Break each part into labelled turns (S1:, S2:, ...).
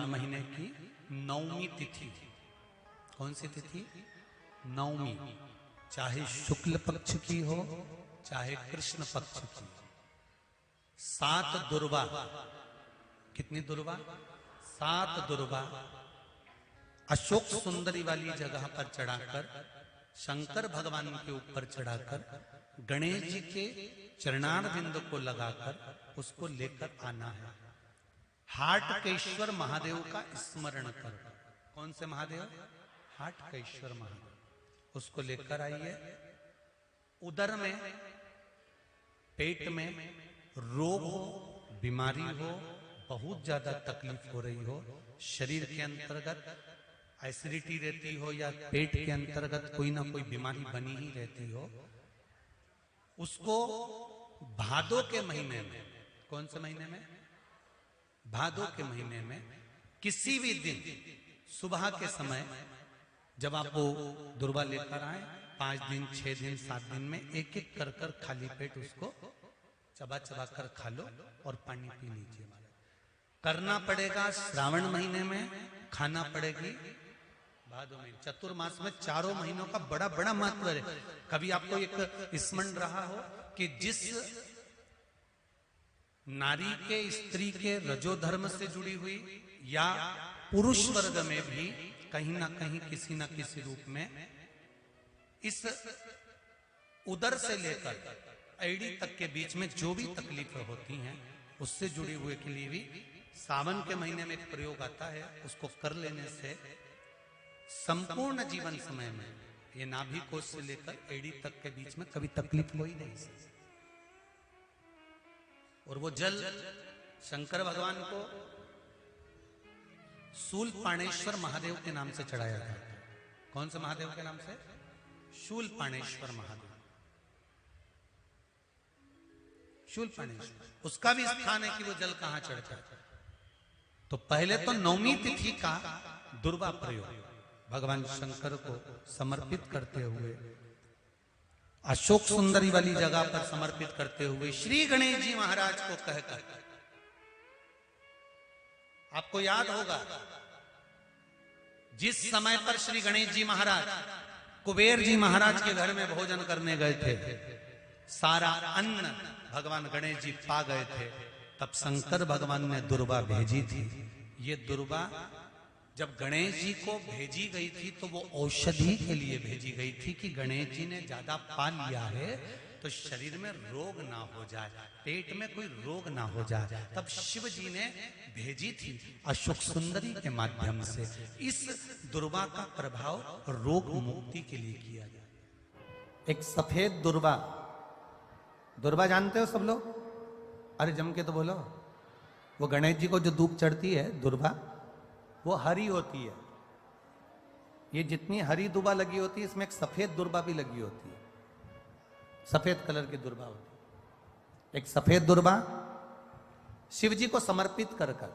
S1: महीने की नवमी तिथि। कौन सी तिथि? नवमी। चाहे शुक्ल पक्ष की हो चाहे कृष्ण पक्ष की। 7 दुर्वा। कितनी दुर्वा? 7 दुर्वा अशोक सुंदरी वाली जगह पर चढ़ाकर, शंकर भगवान के ऊपर चढ़ाकर, गणेश जी के चरणारविंद को लगाकर उसको लेकर आना है। हाटकेश्वर महादेव का स्मरण कर। कौन से महादेव? हाटकेश्वर महादेव। उसको लेकर आइए। उदर में, पेट में रोग हो, बीमारी हो, बहुत ज्यादा तकलीफ हो रही हो, शरीर के अंतर्गत एसिडिटी रहती हो या पेट के अंतर्गत कोई ना कोई बीमारी बनी ही रहती हो, उसको भादो के महीने में, कौन से महीने में? भादो के महीने में किसी भी दिन सुबह के समय जब आप वो दुर्वा लेकर आए, 5 दिन, 6 दिन, 7 दिन में एक एक कर कर खाली पेट उसको चबा चबा कर खा लो और पानी पी लीजिए। करना पड़ेगा श्रावण महीने में, खाना पड़ेगी भादो में। चतुर्मास में चारों महीनों का बड़ा बड़ा महत्व है। कभी आपको एक स्मरण रहा हो कि जिस नारी के, स्त्री के रजोधर्म से जुड़ी हुई या पुरुष वर्ग में भी कहीं ना कहीं किसी ना किसी रूप में इस उदर से लेकर एड़ी तक के बीच में जो भी तकलीफें होती हैं उससे जुड़े हुए के लिए भी सावन के महीने में एक प्रयोग आता है। उसको कर लेने से संपूर्ण जीवन समय में ये नाभि कोश से लेकर एड़ी तक के बीच में कभी तकलीफ हो ही नहीं। और वो जल शंकर भगवान को शूलपाणेश्वर महादेव के नाम से चढ़ाया गया। कौन से महादेव के नाम से? शूलपाणेश्वर महादेव। शूलपाणेश्वर उसका भी स्थान है कि वो जल कहां चढ़ता है। तो पहले तो नवमी तिथि का दुर्वा प्रयोग भगवान शंकर को समर्पित करते हुए, अशोक सुंदरी वाली जगह पर समर्पित करते हुए श्री गणेश जी महाराज को कहकर, आपको याद होगा जिस समय पर श्री गणेश जी महाराज कुबेर जी महाराज के घर में भोजन करने गए थे, सारा अन्न भगवान गणेश जी पा गए थे, तब शंकर भगवान ने दुर्वा भेजी थी। ये दुर्वा जब गणेश जी को भेजी गई थी तो वो औषधि के लिए भेजी गई थी कि गणेश जी ने ज्यादा पा लिया है तो शरीर में रोग ना हो जाए, पेट में कोई रोग ना हो जाए। तब शिव जी ने भेजी थी अशोक सुंदरी के माध्यम से। इस दुर्वा का प्रभाव रोग मुक्ति के लिए किया गया। एक सफेद दुर्वा, दुर्वा जानते हो सब लोग? अरे जम के तो बोलो। वो गणेश जी को जो धूप चढ़ती है दुर्वा, वो हरी होती है। ये जितनी हरी दुर्वा लगी होती है इसमें एक सफेद दुर्वा भी लगी होती है, सफेद कलर की दुर्वा होती है। एक सफेद दुर्वा शिव जी को समर्पित कर कर,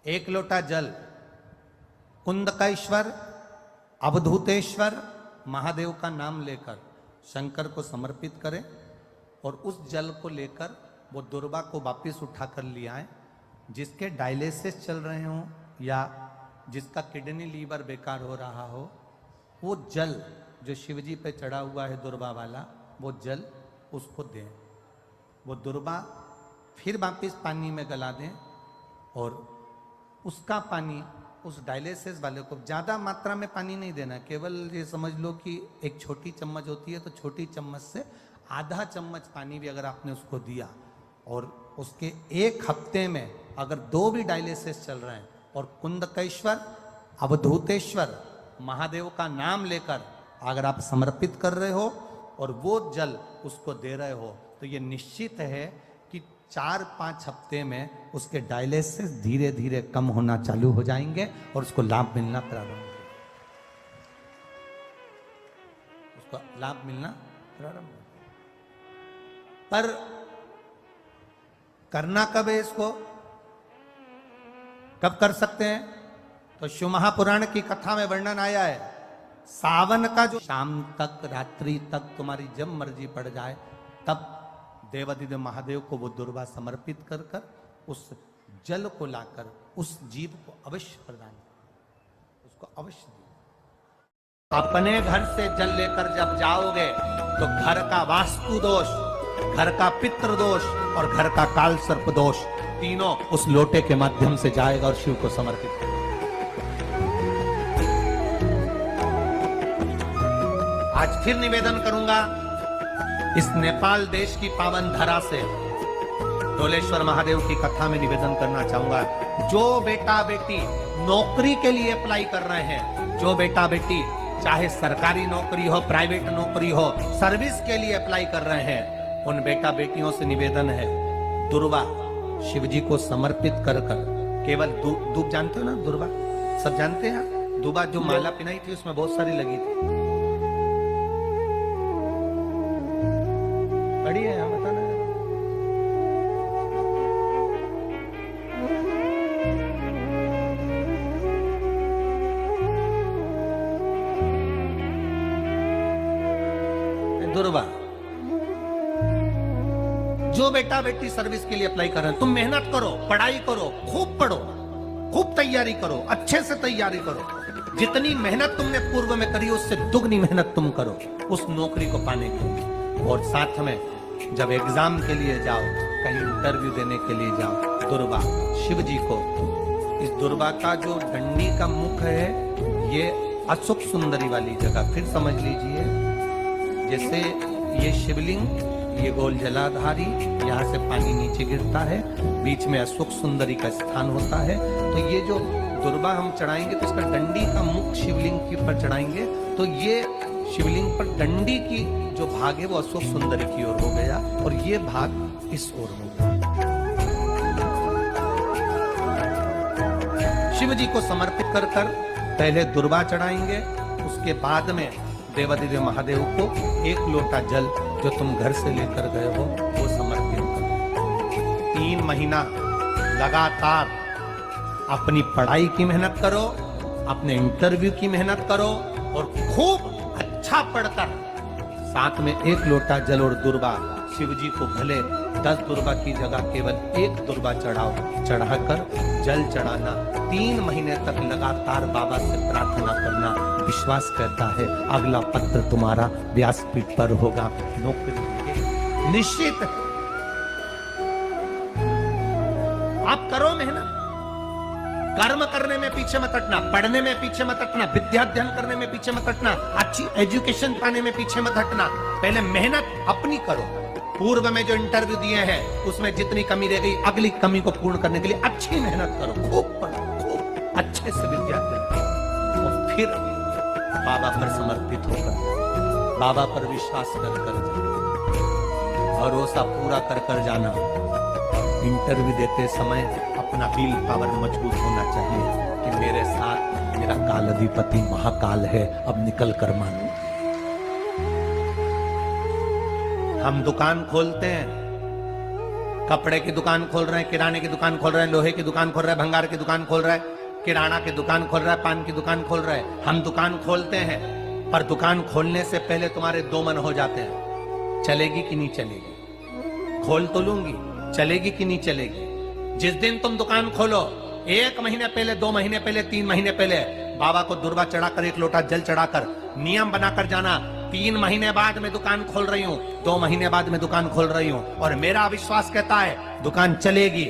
S1: एक लोटा जल कुंदकेश्वर अवधूतेश्वर महादेव का नाम लेकर शंकर को समर्पित करें और उस जल को लेकर वो दुर्वा को वापिस उठाकर ले आए। जिसके डायलिसिस चल रहे हो या जिसका किडनी लीवर बेकार हो रहा हो, वो जल जो शिवजी पे चढ़ा हुआ है दुर्वा वाला, वो जल उसको दें। वो दुर्वा फिर वापिस पानी में गला दें और उसका पानी उस डायलिसिस वाले को, ज़्यादा मात्रा में पानी नहीं देना, केवल ये समझ लो कि एक छोटी चम्मच होती है तो छोटी चम्मच से आधा चम्मच पानी भी अगर आपने उसको दिया और उसके 1 हफ्ते में अगर 2 भी डायलिसिस चल रहे हैं और कुंदकेश्वर अवधूतेश्वर महादेव का नाम लेकर अगर आप समर्पित कर रहे हो और वो जल उसको दे रहे हो तो ये निश्चित है कि 4-5 हफ्ते में उसके डायलिसिस धीरे धीरे कम होना चालू हो जाएंगे और उसको लाभ मिलना प्रारंभ हो, उसको लाभ मिलना प्रारंभ हो। पर करना कब है इसको? कब कर सकते हैं? तो शिव महापुराण की कथा में वर्णन आया है, सावन का जो शाम तक रात्रि तक तुम्हारी जब मर्जी पड़ जाए तब देवाधिदेव महादेव को वो दुर्वा समर्पित कर कर उस जल को लाकर उस जीव को अवश्य प्रदान, उसको अवश्य दो। अपने घर से जल लेकर जब जाओगे तो घर का वास्तु दोष, घर का पितृ दोष और घर का काल सर्प दोष तीनों उस लोटे के माध्यम से जाएगा और शिव को समर्पित करेगा। आज फिर निवेदन करूंगा, इस नेपाल देश की पावन धरा से डोलेश्वर महादेव की कथा में निवेदन करना चाहूंगा, जो बेटा बेटी नौकरी के लिए अप्लाई कर रहे हैं, जो बेटा बेटी चाहे सरकारी नौकरी हो, प्राइवेट नौकरी हो, सर्विस के लिए अप्लाई कर रहे हैं, उन बेटा बेटियों से निवेदन है, दुर्वा शिव जी को समर्पित कर कर केवल दूब जानते हो ना, दुर्वा सब जानते हैं, दुबा जो माला पिनाई थी उसमें बहुत सारी लगी थी, बड़ी है यहाँ बताना। दुर्वा जो बेटा बेटी सर्विस के लिए अप्लाई कर रहे हैं, तुम मेहनत करो, पढ़ाई करो, खूब पढ़ो, खूब तैयारी करो, अच्छे से तैयारी करो, जितनी मेहनत तुमने पूर्व में करी उससे दुगनी मेहनत तुम करो उस नौकरी को पाने के लिए। और साथ में जब एग्जाम के लिए जाओ, कहीं इंटरव्यू देने के लिए जाओ, दुर्वा शिव जी को, इस दुर्वा का जो डंडी का मुख है ये अशोक सुंदरी वाली जगह, फिर समझ लीजिए जैसे ये शिवलिंग, ये गोल जलाधारी, यहाँ से पानी नीचे गिरता है, बीच में अशोक सुंदरी का स्थान होता है, तो ये जो दुर्वा हम चढ़ाएंगे तो इसका डंडी का मुख शिवलिंग के ऊपर चढ़ाएंगे तो ये शिवलिंग पर डंडी की जो भाग है वो अशोक सुंदरी की ओर हो गया और ये भाग इस ओर हो गया। शिव जी को समर्पित कर कर पहले दुर्वा चढ़ाएंगे, उसके बाद में देवाधिदेव महादेव को एक लोटा जल जो तुम घर से लेकर गए हो वो समर्पित करो। 3 महीना लगातार अपनी पढ़ाई की मेहनत करो, अपने इंटरव्यू की मेहनत करो और खूब अच्छा पढ़कर साथ में एक लोटा जल और दुर्वा शिव जी को भले 10 दुर्वा की जगह केवल एक दुर्वा चढ़ाओ, चढ़ाकर जल चढ़ाना, 3 महीने तक लगातार बाबा से प्रार्थना करना। विश्वास कहता है अगला पत्र तुम्हारा व्यासपीठ पर होगा, नौकरी निश्चित। आप करो मेहनत, कर्म करने में पीछे मत हटना, पढ़ने में पीछे मत हटना, विद्या अध्ययन करने में पीछे मत हटना, अच्छी एजुकेशन पाने में पीछे मत हटना, पहले मेहनत अपनी करो। पूर्व में जो इंटरव्यू दिए हैं उसमें जितनी कमी रह गई अगली कमी को पूर्ण करने के लिए अच्छी मेहनत करो, खूब पढ़ो, खूब अच्छे से विद्या अध्ययन करो और फिर बाबा पर समर्पित होकर, बाबा पर विश्वास कर कर जाना, भरोसा पूरा कर कर जाना। इंटरव्यू देते समय अपना विल पावर मजबूत होना चाहिए कि मेरे साथ मेरा काल अधिपति महाकाल है, अब निकल कर मानो। हम दुकान खोलते हैं, कपड़े की दुकान खोल रहे हैं, किराने की दुकान खोल रहे हैं, लोहे की दुकान खोल रहे हैं, भंगार की दुकान खोल रहे हैं, किराना की दुकान खोल रहा है, पान की दुकान खोल रहा है। हम दुकान खोलते हैं पर दुकान खोलने से पहले तुम्हारे 2 मन हो जाते हैं, चलेगी कि नहीं चलेगी, खोल तो लूंगी, चलेगी कि नहीं चलेगी। जिस दिन तुम दुकान खोलो 1 महीने पहले, 2 महीने पहले, 3 महीने पहले बाबा को दुर्वा चढ़ाकर एक लोटा जल चढ़ाकर नियम बनाकर जाना, 3 महीने बाद मैं दुकान खोल रही हूँ, 2 महीने बाद मैं दुकान खोल रही हूँ और मेरा विश्वास कहता है दुकान चलेगी।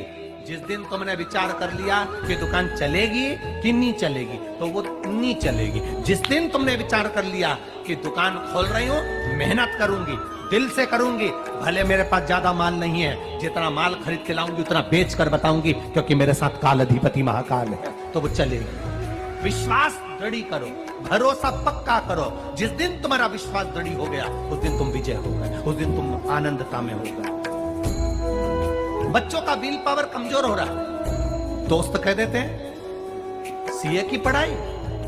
S1: जिस दिन तुमने विचार कर लिया कि दुकान चलेगी कि नहीं चलेगी तो वो नहीं चलेगी। जिस दिन तुमने विचार कर लिया कि दुकान खोल रही हूँ, मेहनत करूंगी, दिल से करूंगी, भले मेरे पास ज्यादा माल नहीं है, जितना माल खरीद के लाऊंगी उतना बेच कर बताऊंगी क्योंकि मेरे साथ काल अधिपति महाकाल है, तो वो चलेगी। विश्वास दृढ़ करो, भरोसा पक्का करो। जिस दिन तुम्हारा विश्वास दृढ़ हो गया उस दिन तुम विजय हो गए, उस दिन तुम आनंदता में हो गए। बच्चों का विल पावर कमजोर हो रहा है, दोस्त कह देते हैं सीए की पढ़ाई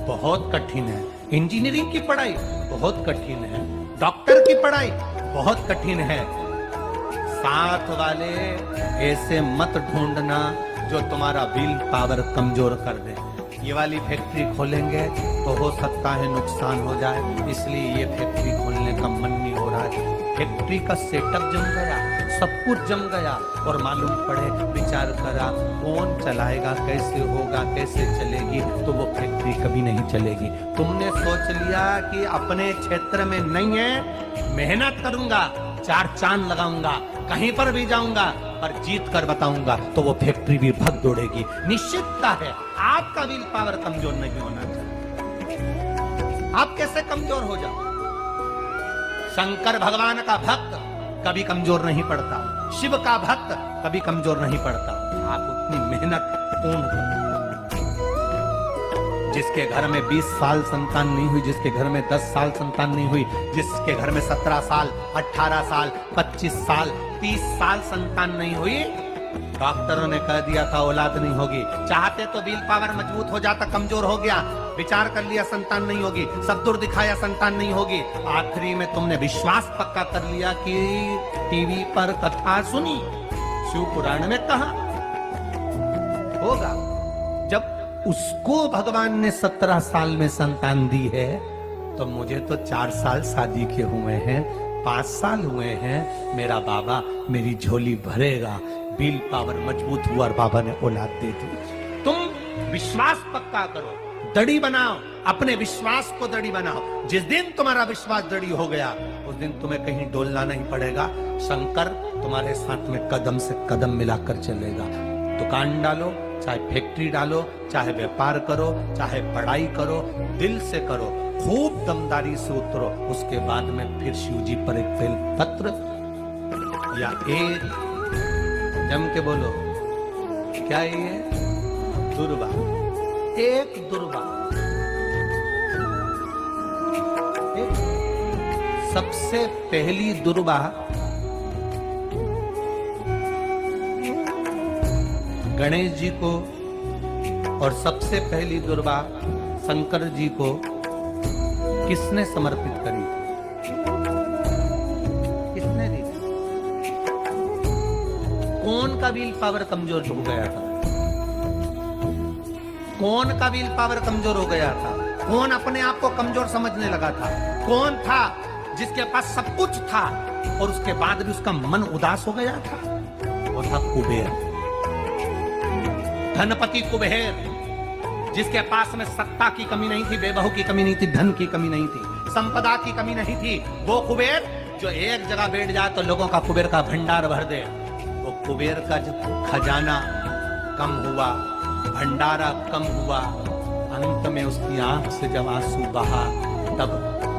S1: बहुत कठिन है, इंजीनियरिंग की पढ़ाई बहुत कठिन है, डॉक्टर की पढ़ाई बहुत कठिन है। साथ वाले ऐसे मत ढूंढना जो तुम्हारा विल पावर कमजोर कर दे। ये वाली फैक्ट्री खोलेंगे तो हो सकता है नुकसान हो जाए, इसलिए ये फैक्ट्री खोलने का मन नहीं हो रहा है। फैक्ट्री का सेटअप जम गया, सब कुछ जम गया और मालूम पड़े, विचार करा कौन चलाएगा, कैसे होगा, कैसे चलेगी, तो वो फैक्ट्री कभी नहीं चलेगी। तुमने सोच लिया कि अपने क्षेत्र में नहीं है, मेहनत करूंगा, 4 चांद लगाऊंगा, कहीं पर भी जाऊंगा, पर जीत कर बताऊंगा, तो वो फैक्ट्री भी भग दौड़ेगी। निश्चितता है आपका विल पावर कमजोर नहीं होना चाहिए। आप कैसे कमजोर हो जाओ? शंकर भगवान का भक्त कभी कमजोर नहीं पड़ता, शिव का भक्त कभी कमजोर नहीं पड़ता। आप उतनी मेहनत पूर्ण करो। जिसके घर में 20 साल संतान नहीं हुई, जिसके घर में 10 साल संतान नहीं हुई, जिसके घर में 17 साल, 18 साल, 25 साल, 30 साल संतान नहीं हुई, डॉक्टरों ने कह दिया था औलाद नहीं होगी। चाहते तो विल पावर मजबूत हो जाता, कमजोर हो गया, विचार कर लिया संतान नहीं होगी, सब दूर दिखाया संतान नहीं होगी, आखिरी में तुमने विश्वास पक्का कर लिया कि टीवी पर कथा सुनी, शिव पुराण में कहा होगा। जब उसको भगवान ने 17 साल में संतान दी है, तो मुझे तो 4 साल शादी के हुए हैं, 5 साल हुए हैं, मेरा बाबा मेरी झोली भरेगा। विल पावर मजबूत हुआ और बाबा ने औलाद दे दी। तुम विश्वास पक्का करो, दड़ी बनाओ, अपने विश्वास को दड़ी बनाओ। जिस दिन तुम्हारा विश्वास दड़ी हो गया, उस दिन तुम्हें कहीं डोलना नहीं पड़ेगा। शंकर तुम्हारे साथ में कदम से कदम मिलाकर चलेगा। दुकान डालो, चाहे फैक्ट्री डालो, चाहे व्यापार करो, चाहे पढ़ाई करो, दिल से करो, खूब दमदारी से उतरो। उसके बाद में फिर शिव जी पर एक बेल पत्र या एक जम के बोलो, क्या ये दुर्वा, एक दुर्वा, सबसे पहली दुर्वा गणेश जी को और सबसे पहली दुर्वा शंकर जी को किसने समर्पित करी? किसने दी? कौन का विल पावर कमजोर हो गया था? कौन का विल पावर कमजोर हो गया था? कौन अपने आप को कमजोर समझने लगा था? कौन था जिसके पास सब कुछ था और उसके बाद भी उसका मन उदास हो गया था? वो था कुबेर, धनपति कुबेर, जिसके पास में सत्ता की कमी नहीं थी, बेबहू की कमी नहीं थी, धन की कमी नहीं थी, संपदा की कमी नहीं थी। वो कुबेर जो एक जगह बैठ जाए तो लोगों का कुबेर का भंडार भर दे। वो कुबेर का जब खजाना कम हुआ, भंडारा कम हुआ, अंत में उसकी आंख से जब आंसू बहा, तब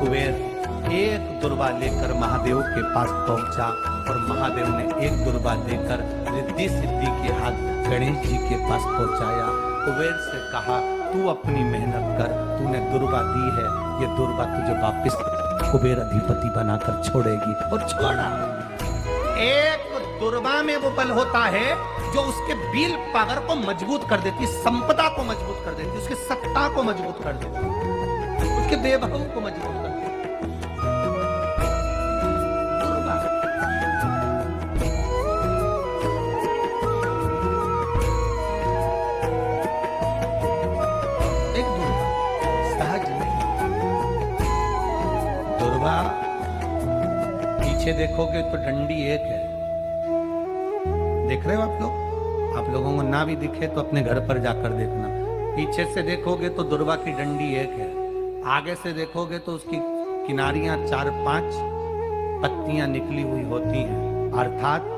S1: कुबेर एक दुर्वा लेकर महादेव के पास पहुंचा और महादेव ने एक दुर्वा लेकर रिद्धि सिद्धि के हाथ गणेश जी के पास पहुंचाया। कुबेर से कहा, तू अपनी मेहनत कर, तूने दुर्वा दी है, ये दुर्वा तुझे वापिस कुबेर अधिपति बनाकर छोड़ेगी। और छोड़ा। एक दुर्वा में वो बल होता है जो उसके विल पावर को मजबूत कर देती, संपदा को मजबूत कर देती, उसकी सत्ता को मजबूत कर देती, उसके बेबहू को मजबूत कर देती। पीछे देखोगे तो डंडी एक है, देख रहे हो आप लोग? आप लोगों को ना भी दिखे तो अपने घर पर जाकर देखना। पीछे से देखोगे तो दुर्वा की डंडी एक है, आगे से देखोगे तो उसकी किनारियां 4-5 पत्तियां निकली हुई होती हैं। अर्थात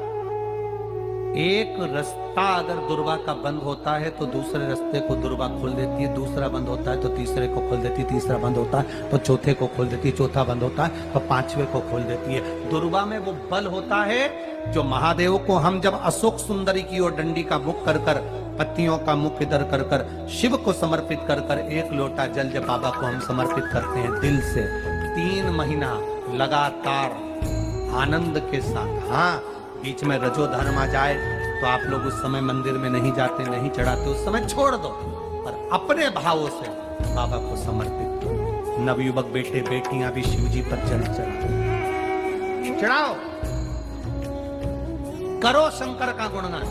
S1: एक रास्ता अगर दुर्वा का बंद होता है तो दूसरे रास्ते को दुर्वा खोल देती है, दूसरा बंद होता है तो तीसरे को खोल देती है, तीसरा बंद होता है तो चौथे को खोल देती है, चौथा बंद होता है तो 5वें को खोल देती है। दुर्वा में वो बल होता है जो महादेव को हम जब अशोक सुंदरी की ओर डंडी का मुख कर कर, पत्तियों का मुख इधर कर कर, शिव को समर्पित कर कर, एक लोटा जल जब बाबा को हम समर्पित करते हैं दिल से, 3 महीना लगातार आनंद के साथ। हाँ, बीच में रजो धर्म आ जाए तो आप लोग उस समय मंदिर में नहीं जाते, नहीं चढ़ाते, उस समय छोड़ दो, पर अपने भावों से बाबा को समर्पित करो। नवयुवक बेटे बेटियां भी शिव जी पर जल चढ़ाओ, करो शंकर का गुणगान।